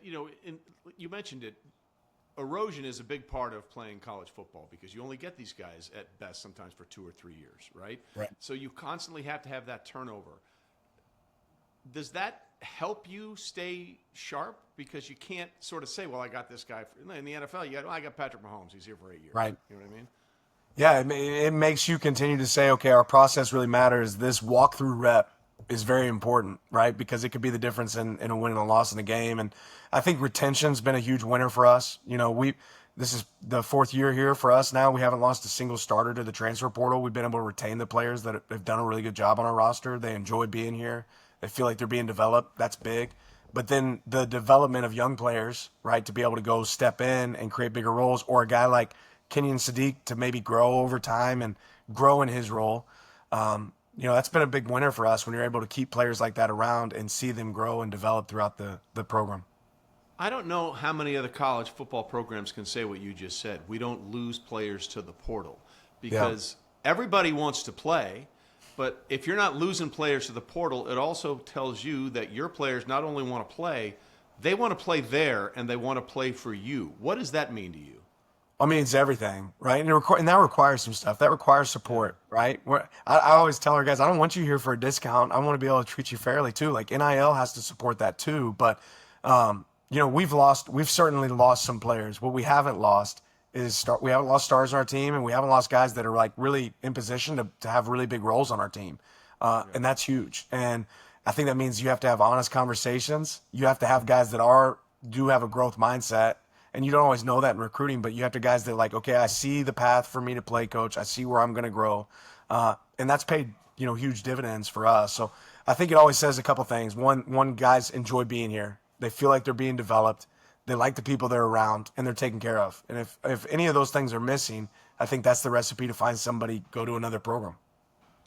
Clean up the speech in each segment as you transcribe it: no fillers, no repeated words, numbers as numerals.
And, you mentioned it. Erosion is a big part of playing college football because you only get these guys at best sometimes for 2 or 3 years, right? Right. So you constantly have to have that turnover. Does that help you stay sharp? Because you can't sort of say, well, I got this guy. In the NFL, I got Patrick Mahomes. He's here for 8 years. Right. You know what I mean? Yeah, it makes you continue to say, okay, our process really matters. This walkthrough rep is very important, right? Because it could be the difference in a win and a loss in a game. And I think retention's been a huge winner for us. This is the 4th year here for us now. We haven't lost a single starter to the transfer portal. We've been able to retain the players that have done a really good job on our roster. They enjoy being here. They feel like they're being developed. That's big. But then the development of young players, right, to be able to go step in and create bigger roles, or a guy like Kenyon Sadiq to maybe grow over time and grow in his role. That's been a big winner for us when you're able to keep players like that around and see them grow and develop throughout the program. I don't know how many other college football programs can say what you just said. We don't lose players to the portal because everybody wants to play, but if you're not losing players to the portal, it also tells you that your players not only want to play, they want to play there and they want to play for you. What does that mean to you? I mean, it's everything, right? And that requires some stuff. That requires support, right? I always tell our guys, I don't want you here for a discount. I want to be able to treat you fairly too. Like NIL has to support that too. But, we've certainly lost some players. What we haven't lost is we haven't lost stars on our team, and we haven't lost guys that are like really in position to have really big roles on our team. And that's huge. And I think that means you have to have honest conversations. You have to have guys that do have a growth mindset. And you don't always know that in recruiting, but you have to guys that like, okay, I see the path for me to play, coach. I see where I'm going to grow. And that's paid, huge dividends for us. So I think it always says a couple things. One, guys enjoy being here. They feel like they're being developed. They like the people they're around, and they're taken care of. And if any of those things are missing, I think that's the recipe to find somebody, go to another program.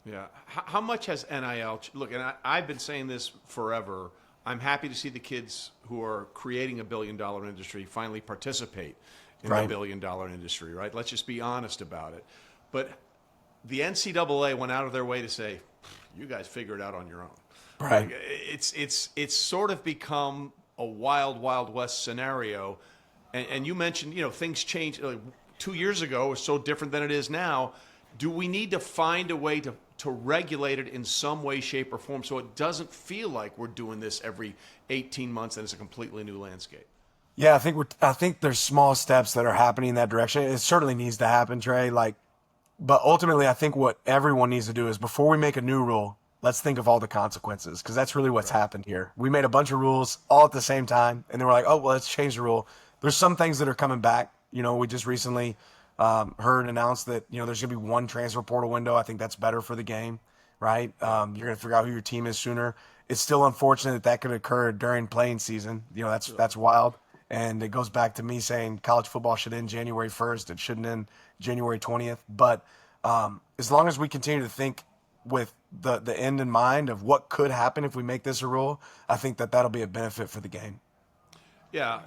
Yeah. How much has NIL – look, and I've been saying this forever. I'm happy to see the kids who are creating a billion-dollar industry finally participate in the billion-dollar industry, right? Let's just be honest about it. But the NCAA went out of their way to say, you guys figure it out on your own. Right. Like, it's sort of become a wild, wild west scenario. And you mentioned, things changed. Like 2 years ago was so different than it is now. Do we need to find a way to regulate it in some way, shape, or form so it doesn't feel like we're doing this every 18 months and it's a completely new landscape? Yeah, I think there's small steps that are happening in that direction. It certainly needs to happen, Trey. But ultimately, I think what everyone needs to do is before we make a new rule, let's think of all the consequences, because that's really what's happened here. We made a bunch of rules all at the same time, and then we're like, oh, well, let's change the rule. There's some things that are coming back. We just recently heard and announced that, there's going to be one transfer portal window. I think that's better for the game, right? You're going to figure out who your team is sooner. It's still unfortunate that could occur during playing season. That's wild. And it goes back to me saying college football should end January 1st. It shouldn't end January 20th. But as long as we continue to think with the end in mind of what could happen if we make this a rule, I think that'll be a benefit for the game. Yeah,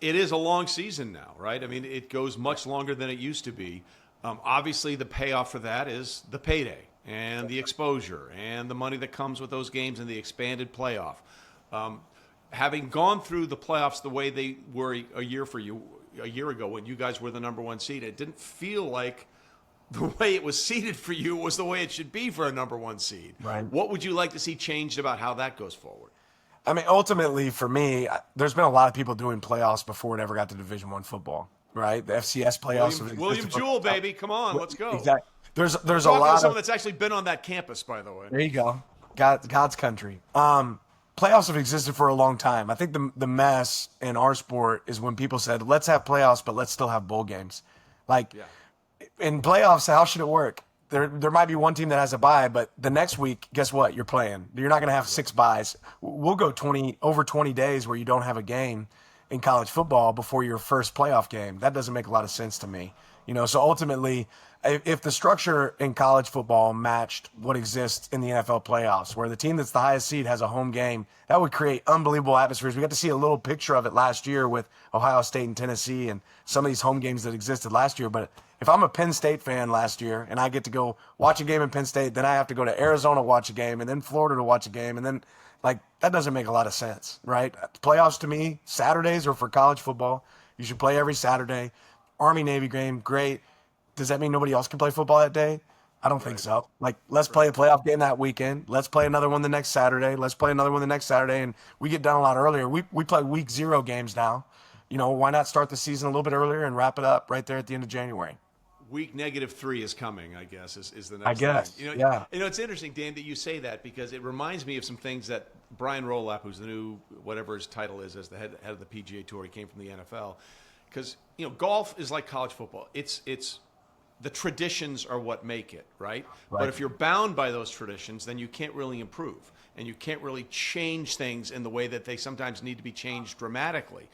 it is a long season now, right? I mean, it goes much longer than it used to be. Obviously, the payoff for that is the payday and the exposure and the money that comes with those games and the expanded playoff. Having gone through the playoffs the way they were a year ago when you guys were the number one seed, it didn't feel like the way it was seeded for you was the way it should be for a number one seed. Right. What would you like to see changed about how that goes forward? I mean, ultimately, for me, there's been a lot of people doing playoffs before it ever got to Division I football, right? The FCS playoffs. William Jewell, baby. Come on, let's go. Exactly. There's a lot of someone that's actually been on that campus, by the way. There you go. God's country. Playoffs have existed for a long time. I think the mess in our sport is when people said, let's have playoffs, but let's still have bowl games. In playoffs, how should it work? There might be one team that has a bye, but the next week, guess what? You're playing. You're not going to have 6 byes. We'll go over 20 days where you don't have a game in college football before your first playoff game. That doesn't make a lot of sense to me. So ultimately, if the structure in college football matched what exists in the NFL playoffs, where the team that's the highest seed has a home game, that would create unbelievable atmospheres. We got to see a little picture of it last year with Ohio State and Tennessee and some of these home games that existed last year. But if I'm a Penn State fan last year and I get to go watch a game in Penn State, then I have to go to Arizona to watch a game and then Florida to watch a game and then Like, that doesn't make a lot of sense, right? Playoffs to me, Saturdays are for college football. You should play every Saturday. Army-Navy game, great. Does that mean nobody else can play football that day? I don't think so. Like, let's play a playoff game that weekend. Let's play another one the next Saturday. Let's play another one the next Saturday. And we get done a lot earlier. We play week 0 games now. Why not start the season a little bit earlier and wrap it up right there at the end of January? Week -3 is coming, I guess, is the next I guess, thing. yeah. It's interesting, Dan, that you say that because it reminds me of some things that Brian Rolap, who's the new, whatever his title is as the head of the PGA Tour, he came from the NFL. Because, golf is like college football. It's the traditions are what make it, right? But if you're bound by those traditions, then you can't really improve. And you can't really change things in the way that they sometimes need to be changed dramatically.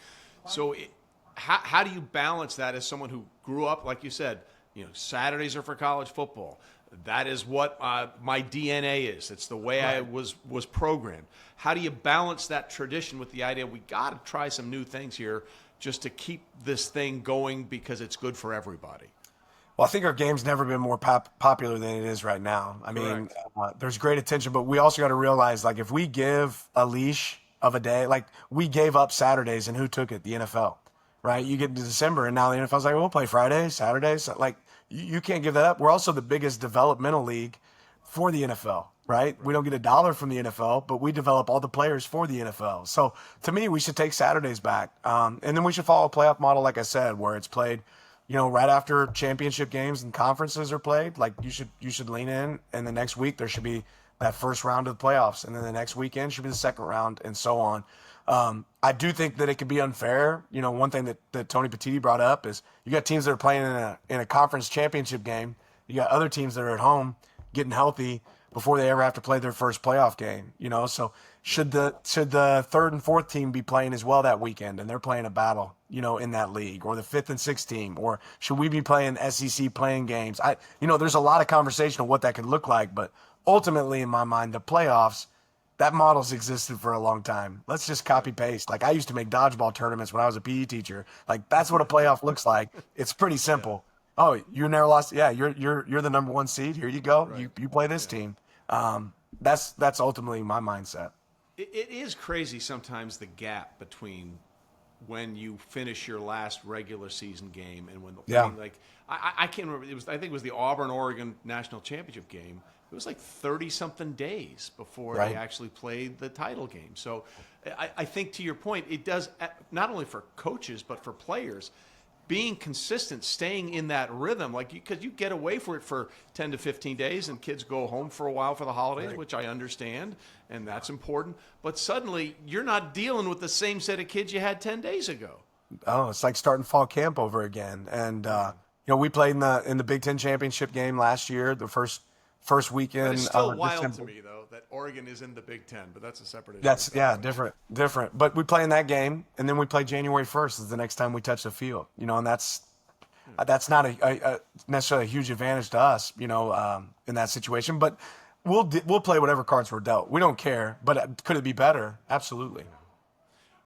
So how do you balance that as someone who grew up, like you said, Saturdays are for college football. That is what my DNA is. It's the way I was programmed. How do you balance that tradition with the idea we got to try some new things here just to keep this thing going because it's good for everybody? Well, I think our game's never been more popular than it is right now. I mean, there's great attention, but we also got to realize, like, if we give a leash of a day, like we gave up Saturdays, and who took it? The NFL, right? You get into December, and now the NFL's like, we'll play Fridays, Saturdays. Like, you can't give that up. We're also the biggest developmental league for the NFL, right? We don't get $1 from the NFL, but we develop all the players for the NFL. So to me, we should take Saturdays back. And then we should follow a playoff model, like I said, where it's played right after championship games and conferences are played. Like, you should lean in, and the next week there should be that first round of the playoffs, and then the next weekend should be the second round, and so on. I do think that it could be unfair. One thing that Tony Petitti brought up is you got teams that are playing in a conference championship game. You got other teams that are at home getting healthy before they ever have to play their first playoff game. So should the third and fourth team be playing as well that weekend, and they're playing a battle, in that league, or the fifth and sixth team, or should we be playing SEC playing games? There's a lot of conversation of what that could look like, but ultimately, in my mind, the playoffs, that model's existed for a long time. Let's just copy paste. Like, I used to make dodgeball tournaments when I was a PE teacher. Like, that's what a playoff looks like. It's pretty simple. Oh, you never lost. Yeah, you're the number 1 seed. Here you go. Right. You play this team. That's ultimately my mindset. It is crazy sometimes, the gap between when you finish your last regular season game and when I can't remember. I think it was the Auburn-Oregon national championship game. It was like 30-something days before they actually played the title game. So I think, to your point, it does, not only for coaches but for players, being consistent, staying in that rhythm, because you get away for it for 10 to 15 days and kids go home for a while for the holidays, which I understand, and that's important. But suddenly you're not dealing with the same set of kids you had 10 days ago. Oh, it's like starting fall camp over again. And, we played in the Big Ten championship game last year, the first weekend. But it's still wild to me, though, that Oregon is in the Big Ten, but that's a separate issue. That's different. But we play in that game, and then we play January 1st is the next time we touch the field. And that's not a necessarily a huge advantage to us, in that situation. But we'll play whatever cards we're dealt. We don't care. But could it be better? Absolutely.